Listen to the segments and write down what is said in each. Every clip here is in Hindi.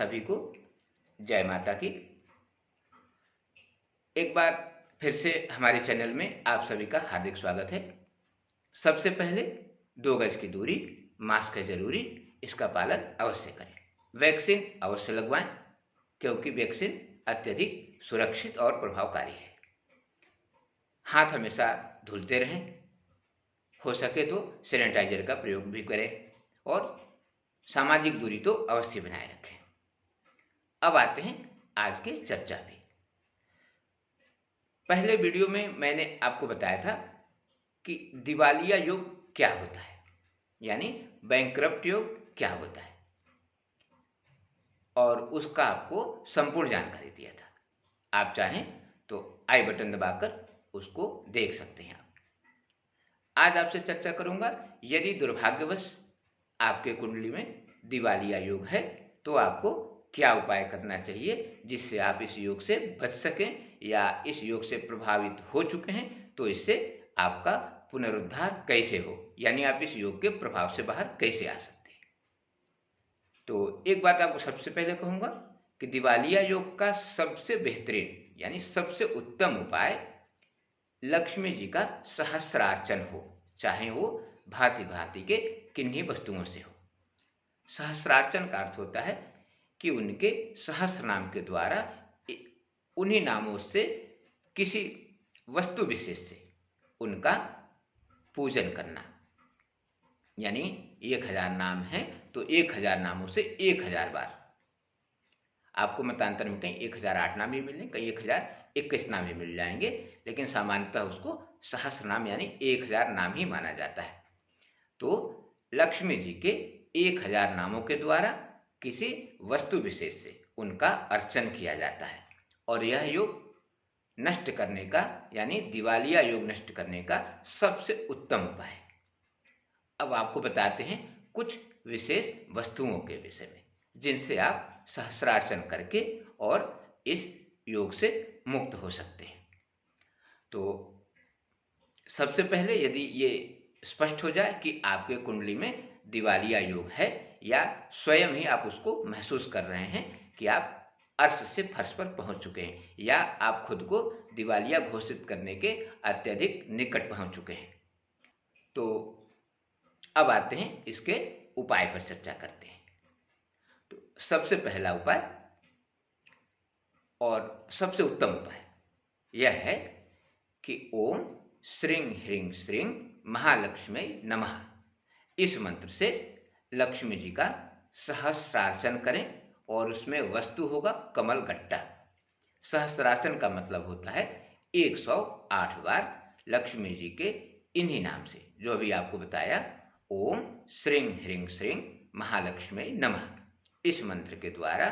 सभी को जय माता की। एक बार फिर से हमारे चैनल में आप सभी का हार्दिक स्वागत है। सबसे पहले 2 गज की दूरी, मास्क है जरूरी, इसका पालन अवश्य करें। वैक्सीन अवश्य लगवाएं क्योंकि वैक्सीन अत्यधिक सुरक्षित और प्रभावकारी है। हाथ हमेशा धुलते रहें, हो सके तो सैनिटाइजर का प्रयोग भी करें और सामाजिक दूरी तो अवश्य बनाए रखें। अब आते हैं आज के चर्चा पे। पहले वीडियो में मैंने आपको बताया था कि दिवालिया योग क्या होता है, यानी बैंकरप्ट योग क्या होता है, और उसका आपको संपूर्ण जानकारी दिया था। आप चाहें तो आई बटन दबाकर उसको देख सकते हैं। आज आपसे चर्चा करूंगा, यदि दुर्भाग्यवश आपके कुंडली में दिवालिया योग है तो आपको क्या उपाय करना चाहिए जिससे आप इस योग से बच सकें, या इस योग से प्रभावित हो चुके हैं तो इससे आपका पुनरुद्धार कैसे हो, यानी आप इस योग के प्रभाव से बाहर कैसे आ सकते हैं। तो एक बात आपको सबसे पहले कहूंगा कि दिवालिया योग का सबसे बेहतरीन यानी सबसे उत्तम उपाय लक्ष्मी जी का सहस्रार्चन हो, चाहे वो भांति भांति के किन्हीं वस्तुओं से हो। सहस्रार्चन का अर्थ होता है कि उनके सहस्र नाम के द्वारा उन्हीं नामों से किसी वस्तु विशेष से उनका पूजन करना। यानी 1000 नाम है तो 1000 नामों से 1000 बार। आपको मतांतर में कहीं 1008 नाम भी मिलेंगे, कहीं 1021 नाम भी मिल जाएंगे, लेकिन सामान्यतः उसको सहस्र नाम यानी 1000 नाम ही माना जाता है। तो लक्ष्मी जी के 1000 नामों के द्वारा किसी वस्तु विशेष से उनका अर्चन किया जाता है, और यह योग नष्ट करने का यानी दिवालिया योग नष्ट करने का सबसे उत्तम उपाय है। अब आपको बताते हैं कुछ विशेष वस्तुओं के विषय में जिनसे आप सहस्रार्चन करके और इस योग से मुक्त हो सकते हैं। तो सबसे पहले यदि ये स्पष्ट हो जाए कि आपके कुंडली में दिवालिया योग है या स्वयं ही आप उसको महसूस कर रहे हैं कि आप अर्श से फर्श पर पहुंच चुके हैं, या आप खुद को दिवालिया घोषित करने के अत्यधिक निकट पहुंच चुके हैं, तो अब आते हैं इसके उपाय पर चर्चा करते हैं। तो सबसे पहला उपाय और सबसे उत्तम उपाय यह है कि ओम श्रीं ह्रीं श्रीं महालक्ष्मी नमः, इस मंत्र से लक्ष्मी जी का सहस्रार्चन करें, और उसमें वस्तु होगा कमल गट्टा। सहस्रार्चन का मतलब होता है 108 बार लक्ष्मी जी के इन्हीं नाम से जो अभी आपको बताया, ओम श्रीं ह्रीं श्रीं महालक्ष्मी नमः, इस मंत्र के द्वारा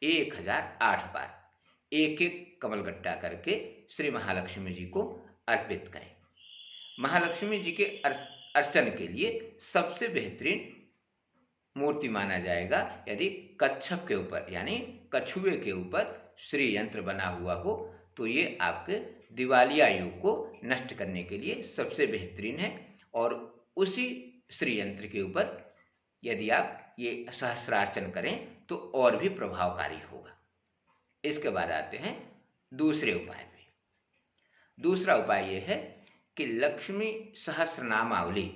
1008 बार एक एक कमलगट्टा करके श्री महालक्ष्मी जी को अर्पित करें। महालक्ष्मी जी के अर्चन के लिए सबसे बेहतरीन मूर्ति माना जाएगा यदि कच्छप के ऊपर यानी कछुए के ऊपर श्री यंत्र बना हुआ हो, तो ये आपके दिवालिया योग को नष्ट करने के लिए सबसे बेहतरीन है। और उसी श्री यंत्र के ऊपर यदि आप ये सहस्रार्चन करें तो और भी प्रभावकारी होगा। इसके बाद आते हैं दूसरे उपाय पे। दूसरा उपाय यह है कि लक्ष्मी सहस्रनामावली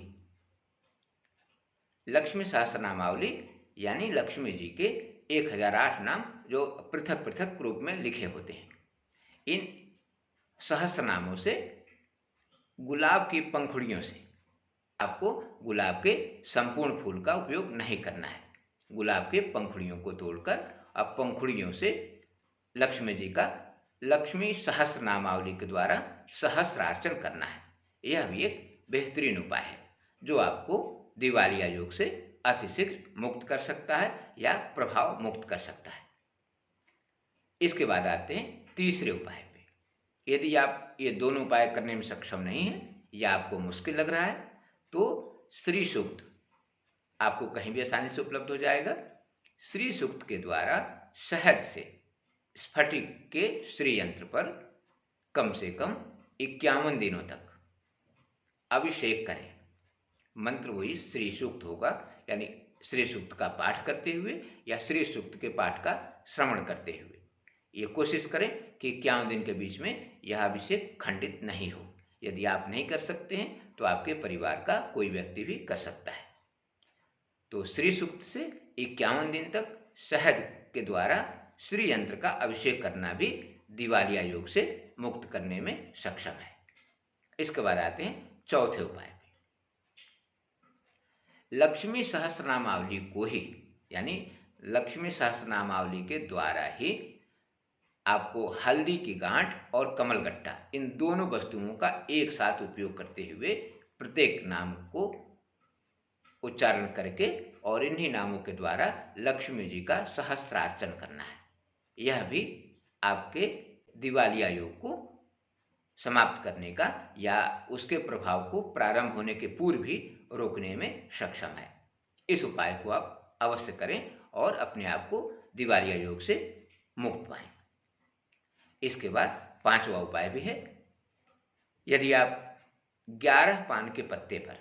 यानी लक्ष्मी जी के 1008 नाम जो पृथक पृथक रूप में लिखे होते हैं, इन सहस्रनामों से गुलाब की पंखुड़ियों से, आपको गुलाब के संपूर्ण फूल का उपयोग नहीं करना है, गुलाब के पंखुड़ियों को तोड़कर अब पंखुड़ियों से लक्ष्मी जी का लक्ष्मी सहस्रनामावली के द्वारा सहस्रार्चन करना है। यह भी एक बेहतरीन उपाय है जो आपको दिवालिया योग से अतिशीघ्र मुक्त कर सकता है या प्रभाव मुक्त कर सकता है। इसके बाद आते हैं तीसरे उपाय पे। यदि आप ये दोनों उपाय करने में सक्षम नहीं हैं या आपको मुश्किल लग रहा है तो श्री सूक्त आपको कहीं भी आसानी से उपलब्ध हो जाएगा। श्री सूक्त के द्वारा शहद से स्फटिक के श्री यंत्र पर कम से कम 51 दिनों तक अभिषेक करें। मंत्र वही श्री सूक्त होगा, यानी श्री सूक्त का पाठ करते हुए या श्री सूक्त के पाठ का श्रवण करते हुए। ये कोशिश करें कि 51 दिन के बीच में यह अभिषेक खंडित नहीं हो। यदि आप नहीं कर सकते हैं तो आपके परिवार का कोई व्यक्ति भी कर सकता है। तो श्री सूक्त से 51 दिन तक शहद के द्वारा श्री यंत्र का अभिषेक करना भी दिवालिया योग से मुक्त करने में सक्षम है। इसके बाद आते हैं चौथे उपाय पे। लक्ष्मी सहस्रनामावली को ही, यानी लक्ष्मी सहस्रनामावली के द्वारा ही आपको हल्दी की गांठ और कमलगट्टा, इन दोनों वस्तुओं का एक साथ उपयोग करते हुए प्रत्येक नाम को उच्चारण करके और इन्हीं नामों के द्वारा लक्ष्मी जी का सहस्त्रार्चन करना है। यह भी आपके दिवालिया योग को समाप्त करने का या उसके प्रभाव को प्रारंभ होने के पूर्व ही रोकने में सक्षम है। इस उपाय को आप अवश्य करें और अपने आप को दिवालिया योग से मुक्त पाएं। इसके बाद पांचवा उपाय भी है। यदि आप 11 पान के पत्ते पर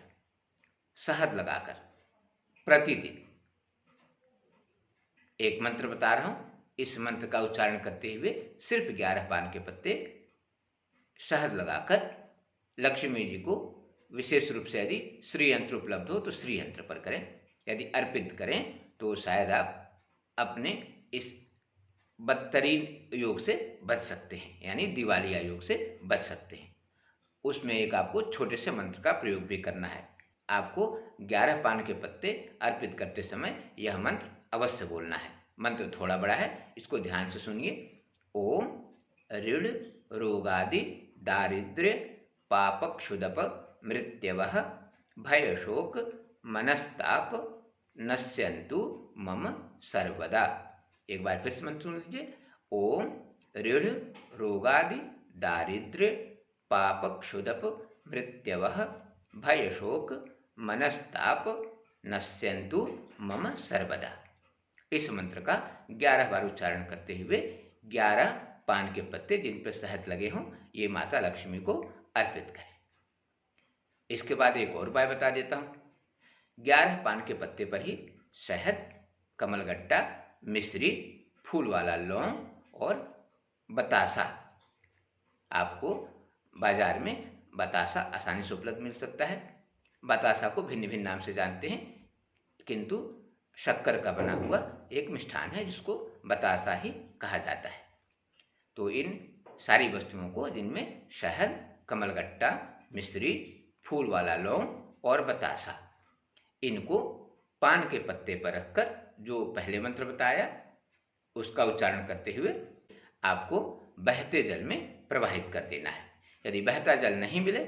शहद लगाकर प्रतिदिन, एक मंत्र बता रहा हूं, इस मंत्र का उच्चारण करते हुए सिर्फ 11 पान के पत्ते शहद लगाकर लक्ष्मी जी को विशेष रूप से यदि श्री यंत्र उपलब्ध हो तो श्री यंत्र पर करें। यदि अर्पित करें तो शायद आप अपने इस बदतरीन योग से बच सकते हैं, यानी दिवालिया योग से बच सकते हैं। उसमें एक आपको छोटे से मंत्र का प्रयोग भी करना है। आपको 11 पान के पत्ते अर्पित करते समय यह मंत्र अवश्य बोलना है। मंत्र थोड़ा बड़ा है, इसको ध्यान से सुनिए। ओम ऋण रोगादि दारिद्र्य पाप क्षुदप मृत्यवः भय शोक मनस्ताप नश्यन्तु मम सर्वदा। एक बार फिर से मंत्र सुन लीजिए। ओम ऋण रोगादि दारिद्र्य पाप क्षुदप मृत्यवः भय शोक मनस्ताप नश्यन्तु मम सर्वदा। इस मंत्र का 11 बार उच्चारण करते हुए 11 पान के पत्ते जिन पर शहद लगे हों ये माता लक्ष्मी को अर्पित करें। इसके बाद एक और उपाय बता देता हूँ। 11 पान के पत्ते पर ही शहद, कमलगट्टा, मिश्री, फूल वाला लौंग और बतासा, आपको बाजार में बतासा आसानी से उपलब्ध मिल सकता है। बतासा को भिन्न भिन्न नाम से जानते हैं, किंतु शक्कर का बना हुआ एक मिष्ठान है जिसको बतासा ही कहा जाता है। तो इन सारी वस्तुओं को, जिनमें शहद, कमलगट्टा, मिश्री, फूल वाला लौंग और बतासा, इनको पान के पत्ते पर रखकर जो पहले मंत्र बताया उसका उच्चारण करते हुए आपको बहते जल में प्रवाहित कर देना है। यदि बहता जल नहीं मिले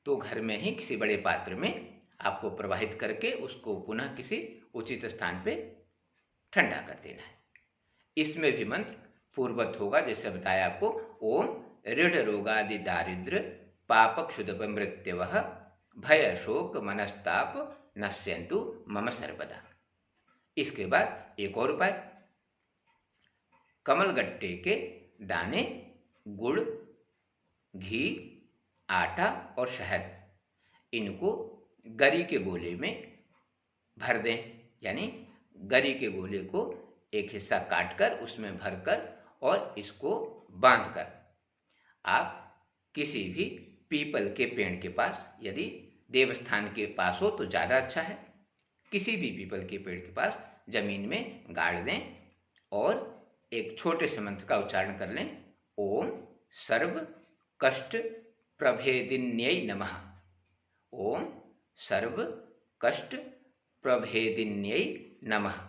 तो घर में ही किसी बड़े पात्र में आपको प्रवाहित करके उसको पुनः किसी उचित स्थान पे ठंडा कर देना है। इसमें भी मंत्र पूर्ववत होगा जैसे बताया आपको। ओम ऋण रोगादि दारिद्र्य पाप क्षुदप मृत्यवः भय शोक मनस्ताप नश्यन्तु मम सर्वदा। इसके बाद एक और उपाय। कमलगट्टे के दाने, गुड़, घी, आटा और शहद, इनको गरी के गोले में भर दें। यानी गरी के गोले को एक हिस्सा काटकर उसमें भरकर और इसको बांधकर आप किसी भी पीपल के पेड़ के पास, यदि देवस्थान के पास हो तो ज़्यादा अच्छा है, किसी भी पीपल के पेड़ के पास जमीन में गाड़ दें और एक छोटे से मंत्र का उच्चारण कर लें। ओम सर्व कष्ट प्रभेदिन्यै नमः। ओम सर्व कष्ट प्रभेदिन्यै नमः।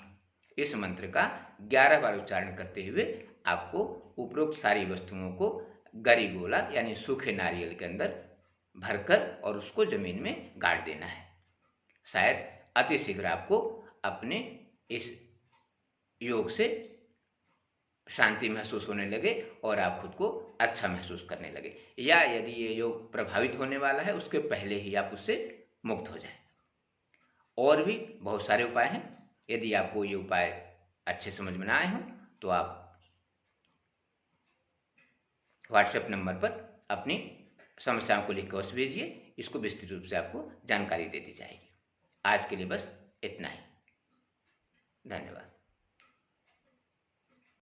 इस मंत्र का 11 बार उच्चारण करते हुए आपको उपरोक्त सारी वस्तुओं को गरी गोला यानी सूखे नारियल के अंदर भरकर और उसको जमीन में गाड़ देना है। शायद अति शीघ्र आपको अपने इस योग से शांति महसूस होने लगे और आप खुद को अच्छा महसूस करने लगे, या यदि ये योग प्रभावित होने वाला है उसके पहले ही आप उससे मुक्त हो जाएं। और भी बहुत सारे उपाय हैं। यदि आपको ये उपाय अच्छे समझ में ना आए हों तो आप व्हाट्सएप नंबर पर अपनी समस्याओं को लिखकर अवश्य भेजिए। इसको विस्तृत रूप से आपको जानकारी दे दी जाएगी। आज के लिए बस इतना ही। धन्यवाद।